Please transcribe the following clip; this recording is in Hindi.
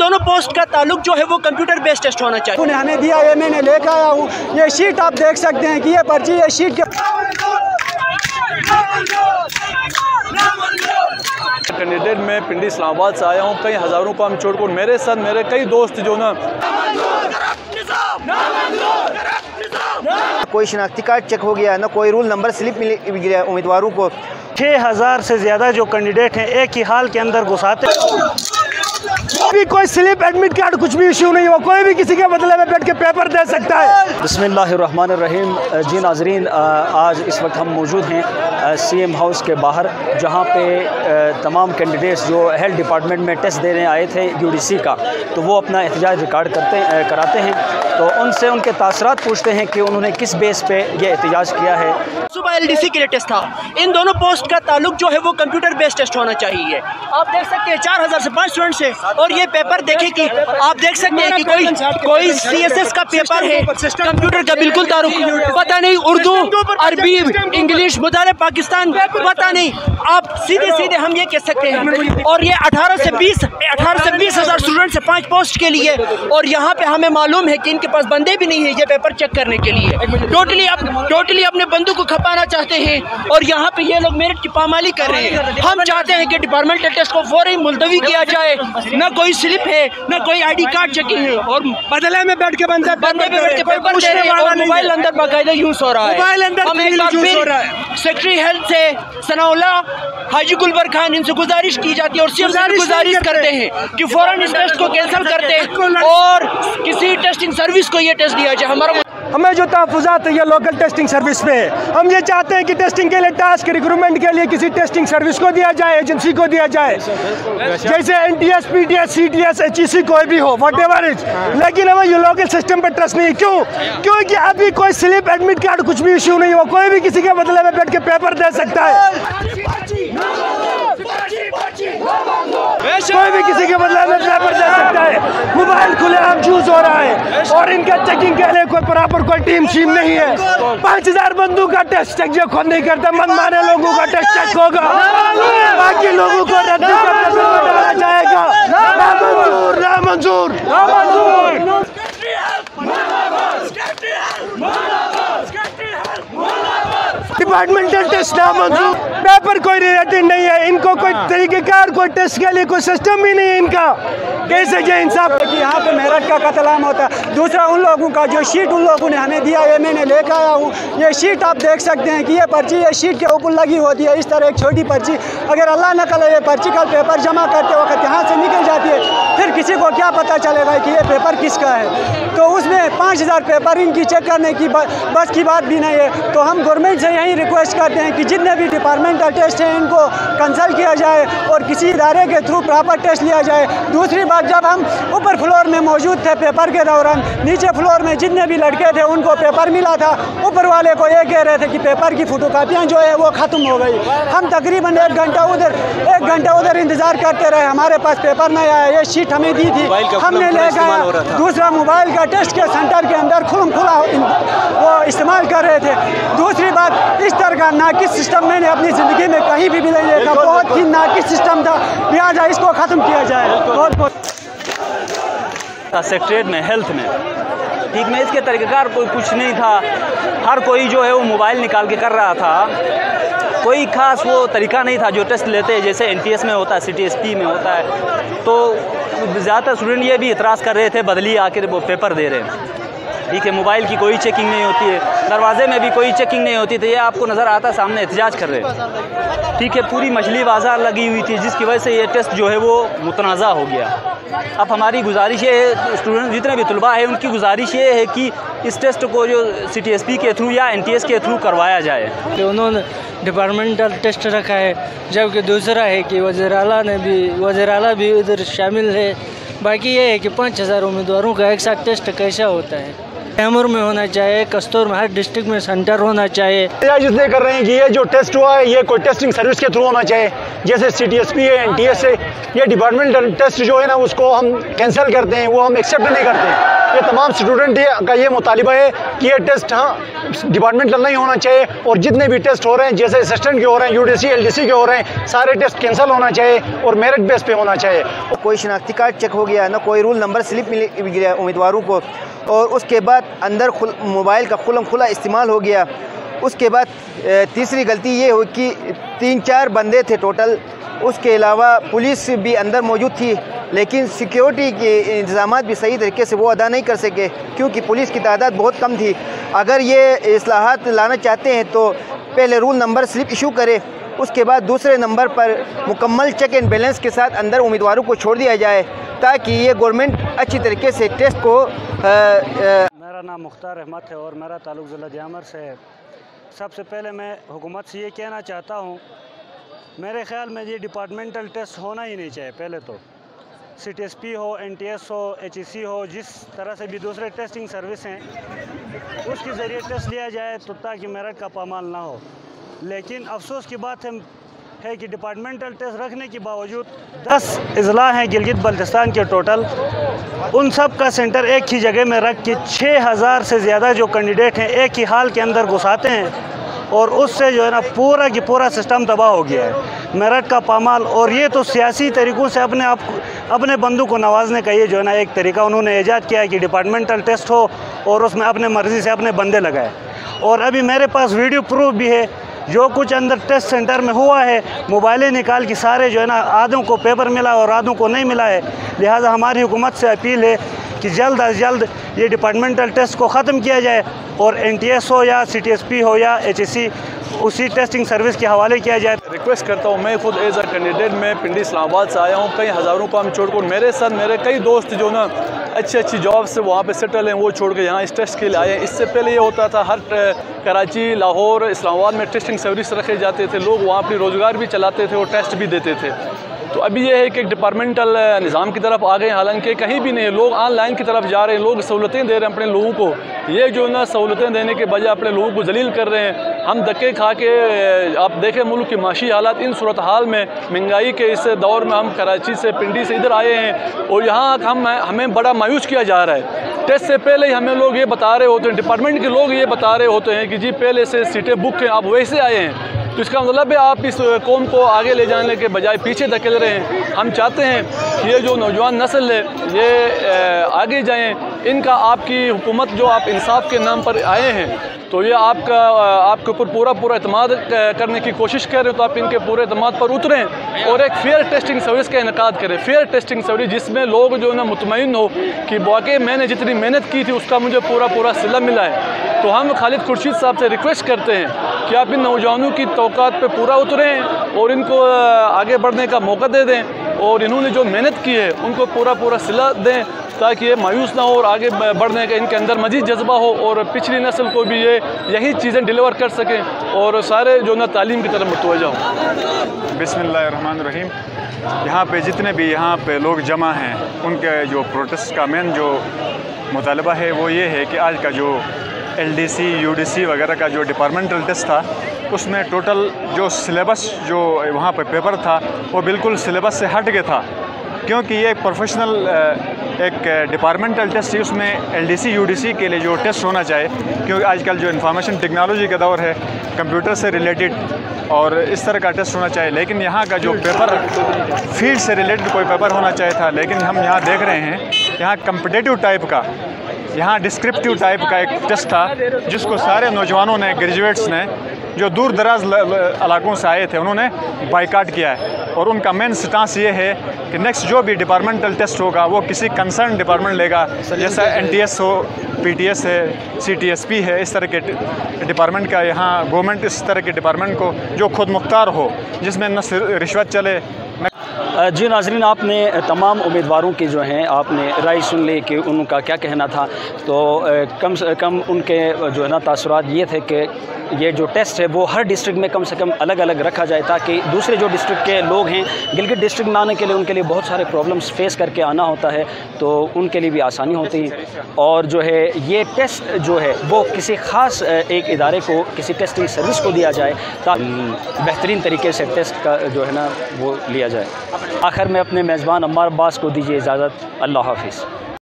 दोनों पोस्ट का ताल्लुक जो है वो कंप्यूटर बेस्ड टेस्ट होना चाहिए। उन्हें हमें दिया, ये मैंने लेकर आया हूँ। ये शीट आप देख सकते हैं कि ये पर्ची, ये शीट के कैंडिडेट मैं पिंडी इस्लामाबाद से आया हूँ। कई हज़ारों काम छोड़कर मेरे साथ मेरे कई दोस्त जो ना कोई शनाख्ती कार्ड चेक हो गया, ना कोई रूल नंबर स्लिप मिल गया उम्मीदवारों को। 6000 से ज़्यादा जो कैंडिडेट हैं एक ही हाल के अंदर घुसाते। अभी कोई स्लिप, एडमिट कार्ड, कुछ भी इशू नहीं हुआ। कोई भी किसी के बदले में बैठ के पेपर दे सकता है। बिस्मिल्लाहिर्रहमानिर्रहीम। जी नाजरीन, आज इस वक्त हम मौजूद हैं CM हाउस के बाहर, जहां पे तमाम कैंडिडेट्स जो हेल्थ डिपार्टमेंट में टेस्ट देने आए थे UDC का, तो वो अपना एहतजाज रिकॉर्ड कराते हैं। तो उनसे उनके तासरात पूछते हैं कि उन्होंने किस बेस पे ये एहतजाज किया है। सुबह LDC के लिए टेस्ट था। इन दोनों पोस्ट का ताल्लुक जो है वो कंप्यूटर बेस्ड टेस्ट होना चाहिए। आप देख सकते हैं 4000 से 5 स्टूडेंट्स हैं और ये पेपर देखें कि आप देख सकते हैं कि कोई CSS का पेपर है, कंप्यूटर का बिल्कुल ताल्लुक पता नहीं, उर्दू, अरबी, इंग्लिश, मुदारे पाकिस्तान पता नहीं। आप सीधे हम ये कह सकते हैं। और ये 18 से 20 हज़ार स्टूडेंट्स है 5 पोस्ट के लिए। और यहाँ पे हमें मालूम है कि इनके पास बंदे भी नहीं है ये पेपर चेक करने के लिए। टोटली अपने बंदों को खपाना चाहते हैं और यहाँ पे ये लोग मेरिट की पामाली कर रहे हैं। हम चाहते हैं कि डिपार्टमेंटल टेस्ट को फौरी मुलतवी किया जाए। न कोई स्लिप है, न कोई ID कार्ड चेकिंग है और बदले में बैठ के बंदे पे बैठ के पेपर दे रहे हैं और मोबाइल अंदर बाकायदा यूज हो रहा है। हम एक बार फिर सेक्रेटरी हेल्थ से सनाउल्लाह हाजी गुलबर खान, इनसे गुजारिश की जाती है और CM से गुजारिश करते हैं कि फौरन इस टेस्ट को कैंसिल करते हैं और किसी टेस्टिंग सर्विस को ये टेस्ट दिया जाए। हमें जो तहफ़्फ़ुज़ात है ये लोकल टेस्टिंग सर्विस पे है। हम ये चाहते हैं कि टेस्टिंग के लिए टास्क रिक्रूटमेंट के लिए किसी टेस्टिंग सर्विस को दिया जाए, एजेंसी को दिया जाए, जैसे NTS, PTS, CTS, HEC कोई भी हो, व्हाटएवर इज। लेकिन हमें ये लोकल सिस्टम पर ट्रस्ट नहीं। क्योंकि अभी कोई स्लिप, एडमिट कार्ड, कुछ भी इशू नहीं हुआ। कोई भी किसी के बदले में बैठ के पेपर दे सकता है। कोई भी किसी के बदले में पेपर दे सकता है। मोबाइल खुलेआम यूज हो रहा है और इनके चेकिंग के लिए कोई प्रॉपर कोई टीम शीम नहीं है। 5000 बंदों का टेस्ट चेक जो खुद नहीं करता, मनमाने लोगों का टेस्ट चेक होगा, बाकी लोगों को रद्द डाला जाएगा। ना मंजूर। डिपार्टमेंटल टेस्ट ना मंजूर। पेपर कोई रिलेटेड नहीं है। इनको कोई तरीकेकार, कोई टेस्ट के लिए कोई सिस्टम भी नहीं है इनका। कैसे ये इंसाफ कि यहाँ पे मेरठ का कत्लेआम होता है। दूसरा उन लोगों का जो शीट उन लोगों ने हमें दिया, ये मैंने लेकर आया हूँ। ये शीट आप देख सकते हैं कि ये पर्ची ये शीट के ऊपर लगी होती है, इस तरह एक छोटी पर्ची। अगर अल्लाह न करे ये पर्ची का पेपर जमा करते वक्त यहाँ से निकल जाती है, फिर किसी को क्या पता चलेगा कि ये पेपर किसका है। तो उसमें 5000 पेपर इनकी चेक करने की बस की बात भी नहीं है। तो हम गवर्नमेंट से यही रिक्वेस्ट करते हैं कि जितने भी डिपार्टमेंटल टेस्ट हैं इनको कंसल्ट किया जाए और किसी इदारे के थ्रू प्रॉपर टेस्ट लिया जाए। दूसरी बात, जब हम ऊपर फ्लोर में मौजूद थे पेपर के दौरान, नीचे फ्लोर में जितने भी लड़के थे उनको पेपर मिला था। ऊपर वाले को ये कह रहे थे कि पेपर की फोटोकॉपियाँ जो है वो ख़त्म हो गई। हम तकरीबन 1 घंटा उधर इंतज़ार करते रहे, हमारे पास पेपर नहीं आया। ये शीट हमें दी थी, हमने ले गया। दूसरा, मोबाइल का टेस्ट के सेंटर के अंदर खुला वो इस्तेमाल कर रहे थे। दूसरी बात, इस तरह का नाकिस सिस्टम मैंने अपनी ज़िंदगी में कहीं भी नहीं देखा। बहुत ही नाकिस सिस्टम था, लिहाजा इसको ख़त्म किया जाए। बहुत सेक्रेटरीट में, हेल्थ में, ठीक में इसके तरीक़ेकार कोई कुछ नहीं था। हर कोई जो है वो मोबाइल निकाल के कर रहा था। कोई ख़ास वो तरीका नहीं था जो टेस्ट लेते हैं जैसे NTS में होता है, CTSP में होता है। तो ज़्यादातर स्टूडेंट ये भी इतराज़ कर रहे थे बदली आकर वो पेपर दे रहे हैं। ठीक है, मोबाइल की कोई चेकिंग नहीं होती है, दरवाजे में भी कोई चेकिंग नहीं होती थी। ये आपको नज़र आता है सामने एहतजाज कर रहे हैं। ठीक है, पूरी मछली बाजार लगी हुई थी जिसकी वजह से ये टेस्ट जो है वो मुतनाज़ा हो गया। अब हमारी गुजारिश ये है, स्टूडेंट जितने भी तलबा है उनकी गुजारिश ये है कि इस टेस्ट को जो CTSP के थ्रू या NTS के थ्रू करवाया जाए। कि उन्होंने डिपार्टमेंटल टेस्ट रखा है, जबकि दूसरा है कि वज़ीर आला भी उधर शामिल है। बाकी ये है कि 5000 उम्मीदवारों का एक साथ टेस्ट कैसा होता है। कैमूर में होना चाहिए, कस्तूर में, हर डिस्ट्रिक्ट में सेंटर होना चाहिए। इसलिए कर रहे हैं कि ये जो टेस्ट हुआ है ये कोई टेस्टिंग सर्विस के थ्रू होना चाहिए, जैसे CTSP है, NTS है। ये डिपार्टमेंटल टेस्ट जो है ना उसको हम कैंसिल करते हैं, वो हम एक्सेप्ट नहीं करते। ये तमाम स्टूडेंट का ये मुतालिबा है कि ये टेस्ट डिपार्टमेंटल नहीं होना चाहिए, और जितने भी टेस्ट हो रहे हैं जैसे असिस्टेंट के हो रहे हैं, UDC LDC के हो रहे हैं, सारे टेस्ट कैंसिल होना चाहिए और मेरिट बेस पे होना चाहिए। कोई शनाख्ती कार्ड चेक हो गया ना, कोई रूल नंबर स्लिप मिल गया उम्मीदवारों को, और उसके बाद अंदर मोबाइल का खुला इस्तेमाल हो गया। उसके बाद तीसरी गलती ये हुई कि 3-4 बंदे थे टोटल, उसके अलावा पुलिस भी अंदर मौजूद थी, लेकिन सिक्योरिटी के इंतजाम भी सही तरीके से वो अदा नहीं कर सके क्योंकि पुलिस की तादाद बहुत कम थी। अगर ये इस्लाहात लाना चाहते हैं तो पहले रूल नंबर स्लिप इशू करे, उसके बाद दूसरे नंबर पर मुकम्मल चेक एंड बैलेंस के साथ अंदर उम्मीदवारों को छोड़ दिया जाए ताकि ये गवर्नमेंट अच्छी तरीके से टेस्ट को मेरा नाम मुख्तार अहमद है और मेरा ताल्लुक़ ज़िला जामर से है। सबसे पहले मैं हुकूमत से ये कहना चाहता हूँ, मेरे ख़्याल में ये डिपार्टमेंटल टेस्ट होना ही नहीं चाहिए। पहले तो CTSP हो, NTS हो, HEC हो, जिस तरह से भी दूसरे टेस्टिंग सर्विस हैं उसके ज़रिए टेस्ट लिया जाए तो ताकि मेरिट का पामाल ना हो। लेकिन अफसोस की बात है कि डिपार्टमेंटल टेस्ट रखने के बावजूद 10 अजला हैं गिलगित बल्तिस्तान के टोटल, उन सब का सेंटर एक ही जगह में रख के 6000 से ज़्यादा जो कैंडिडेट हैं एक ही हाल के अंदर घुसाते हैं, और उससे जो है ना पूरा की पूरा सिस्टम तबाह हो गया है, मेरिट का पामाल। और ये तो सियासी तरीक़ों से अपने बंदों को नवाजने का ये जो है ना एक तरीका उन्होंने ईजाद किया है कि डिपार्टमेंटल टेस्ट हो और उसमें अपने मर्ज़ी से अपने बंदे लगाए। और अभी मेरे पास वीडियो प्रूफ भी है, जो कुछ अंदर टेस्ट सेंटर में हुआ है, मोबाइलें निकाल के सारे जो है ना आधों को पेपर मिला और आधों को नहीं मिला है। लिहाजा हमारी हुकूमत से अपील है कि जल्द अज जल्द ये डिपार्टमेंटल टेस्ट को ख़त्म किया जाए और NTS हो या CTSP हो या HEC उसी टेस्टिंग सर्विस के हवाले किया जाए। रिक्वेस्ट करता हूँ, मैं खुद एज अ कैंडिडेट में पिंडी इस्लामाबाद से आया हूँ, कई हज़ारों काम छोड़कर मेरे साथ मेरे कई दोस्त जो ना अच्छी जॉब से वहाँ पे सेटल हैं वो छोड़ के यहाँ इस टेस्ट के लिए आए हैं। इससे पहले ये होता था हर कराची, लाहौर, इस्लामाबाद में टेस्टिंग सर्विस रखे जाते थे, लोग वहाँ अपनी रोज़गार भी चलाते थे और टेस्ट भी देते थे। तो अभी ये है कि एक डिपार्टमेंटल निज़ाम की तरफ आ गए, हालांकि कहीं भी नहीं, लोग ऑनलाइन की तरफ जा रहे हैं, लोग सहूलतें दे रहे हैं अपने लोगों को। ये जो ना सहूलतें देने के बजाय अपने लोगों को जलील कर रहे हैं। हम धक्के खा के, आप देखें मुल्क की माशी हालात, इन सूरत हाल में महंगाई के इस दौर में हम कराची से, पिंडी से इधर आए हैं और यहाँ हमें बड़ा मायूस किया जा रहा है। टेस्ट से पहले ही हमें लोग ये बता रहे होते हैं, डिपार्टमेंट के लोग ये बता रहे होते हैं कि जी पहले से सीटें बुक हैं, आप वैसे आए हैं। तो इसका मतलब है आप इस कौम को आगे ले जाने के बजाय पीछे धकेल रहे हैं। हम चाहते हैं कि ये जो नौजवान नस्ल है ये आगे जाएं, इनका आपकी हुकूमत जो आप इंसाफ के नाम पर आए हैं तो ये आपके ऊपर पूरा एतमाद करने की कोशिश कर रहे हो, तो आप इनके पूरे एतमाद पर उतरें और एक फेयर टेस्टिंग सर्विस का इनेकाद करें। फेयर टेस्टिंग सर्विस जिसमें लोग जो है ना मुतमईन हो कि वाकई मैंने जितनी मेहनत की थी उसका मुझे पूरा सिला मिला है। तो हम खालिद खुर्शीद साहब से रिक्वेस्ट करते हैं कि आप इन नौजवानों की तौक़ात पे पूरा उतरें और इनको आगे बढ़ने का मौका दे दें, और इन्होंने जो मेहनत की है उनको पूरा सिला दें ताकि ये मायूस ना हो और आगे बढ़ने का इनके अंदर मज़ीद जज्बा हो और पिछली नस्ल को भी ये यही चीज़ें डिलीवर कर सकें और सारे जो ना तालीम की तरफ मुतवज्जह हों। बिस्मिल्लाहिर्रहमानिर्रहीम। यहाँ पे जितने भी यहाँ पे लोग जमा हैं उनके जो प्रोटेस्ट का मेन जो मुतालबा है वो ये है कि आज का जो LDC UDC वगैरह का जो डिपार्टमेंटल टेस्ट था उसमें टोटल जो सिलेबस जो वहाँ पे पेपर था वो बिल्कुल सिलेबस से हट के था, क्योंकि ये एक प्रोफेशनल एक डिपार्टमेंटल टेस्ट है, उसमें LDC UDC के लिए जो टेस्ट होना चाहिए, क्योंकि आजकल जो इंफॉर्मेशन टेक्नोलॉजी का दौर है, कंप्यूटर से रिलेटेड और इस तरह का टेस्ट होना चाहिए। लेकिन यहाँ का जो पेपर फील्ड से रिलेटेड कोई पेपर होना चाहिए था, लेकिन हम यहाँ देख रहे हैं यहाँ कम्पिटिटिव टाइप का, यहाँ डिस्क्रिप्टिव टाइप का एक टेस्ट था जिसको सारे नौजवानों ने, ग्रेजुएट्स ने जो दूर दराज इलाकों से आए थे उन्होंने बाइकाट किया है। और उनका मेन स्टांस ये है कि नेक्स्ट जो भी डिपार्टमेंटल टेस्ट होगा वो किसी कंसर्न डिपार्टमेंट लेगा, जैसा NTS हो, PTS है, CTSP है, इस तरह के डिपार्टमेंट का। यहाँ गवर्नमेंट इस तरह के डिपार्टमेंट को जो खुद मुख्तार हो, जिसमें न रिश्वत चले। जी नाज़रीन, आपने तमाम उम्मीदवारों की जो हैं आपने राय सुन ली कि उनका क्या कहना था। तो कम से कम उनके जो है ना तासुरात ये थे कि ये जो टेस्ट है वो हर डिस्ट्रिक्ट में कम से कम अलग अलग रखा जाए, ताकि दूसरे जो डिस्ट्रिक्ट के लोग हैं गिलगित डिस्ट्रिक्ट में आने के लिए उनके लिए बहुत सारे प्रॉब्लम्स फेस करके आना होता है, तो उनके लिए भी आसानी होती है। और जो है ये टेस्ट जो है वो किसी ख़ास एक इदारे को, किसी टेस्टिंग सर्विस को दिया जाए ताकि बेहतरीन तरीके से टेस्ट का जो है ना वो लिया जाए। आखिर में अपने मेज़बान अम्मार अब्बास को दीजिए इजाज़त। अल्लाह हाफिज़।